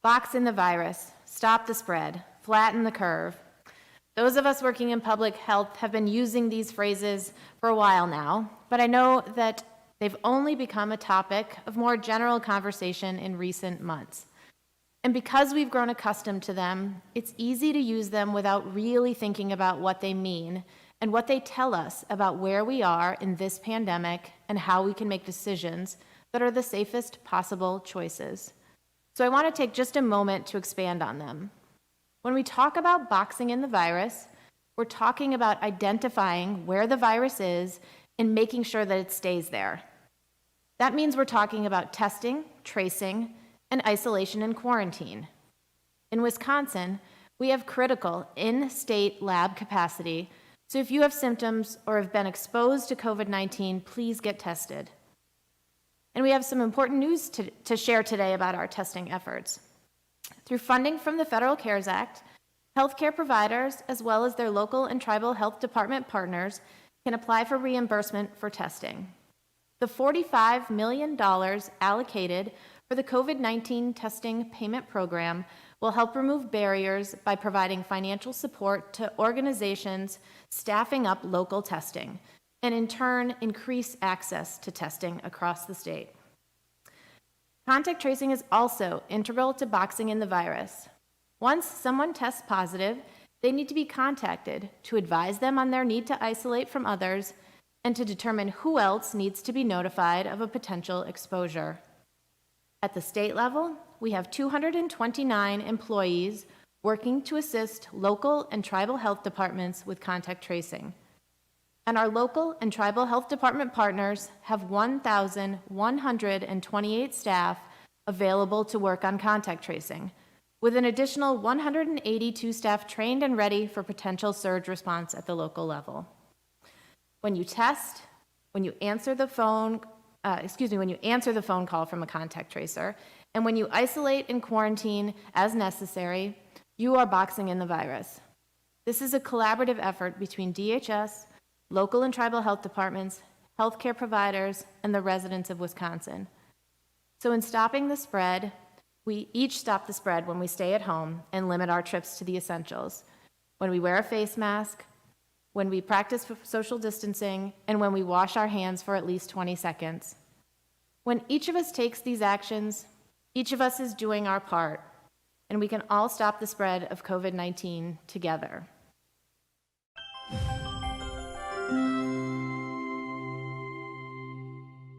Box in the virus, stop the spread, flatten the curve. Those of us working in public health have been using these phrases for a while now, but I know that they've only become a topic of more general conversation in recent months. And because we've grown accustomed to them, it's easy to use them without really thinking about what they mean and what they tell us about where we are in this pandemic and how we can make decisions that are the safest possible choices. So I want to take just a moment to expand on them. When we talk about boxing in the virus, we're talking about identifying where the virus is and making sure that it stays there. That means we're talking about testing, tracing, and isolation and quarantine. In Wisconsin, we have critical in-state lab capacity, so if you have symptoms or have been exposed to COVID-19, please get tested. And we have some important news to share today about our testing efforts. Through funding from the Federal CARES Act, healthcare providers, as well as their local and tribal health department partners, can apply for reimbursement for testing. The $45 million allocated for the COVID-19 testing payment program will help remove barriers by providing financial support to organizations staffing up local testing, and in turn, increase access to testing across the state. Contact tracing is also integral to boxing in the virus. Once someone tests positive, they need to be contacted to advise them on their need to isolate from others and to determine who else needs to be notified of a potential exposure. At the state level, we have 229 employees working to assist local and tribal health departments with contact tracing. And our local and tribal health department partners have 1,128 staff available to work on contact tracing, with an additional 182 staff trained and ready for potential surge response at the local level. When you test, when you answer the phone call from a contact tracer, and when you isolate and quarantine as necessary, you are boxing in the virus. This is a collaborative effort between DHS, local and tribal health departments, healthcare providers, and the residents of Wisconsin. So in stopping the spread, we each stop the spread when we stay at home and limit our trips to the essentials, when we wear a face mask, when we practice social distancing, and when we wash our hands for at least 20 seconds. When each of us takes these actions, each of us is doing our part, and we can all stop the spread of COVID-19 together.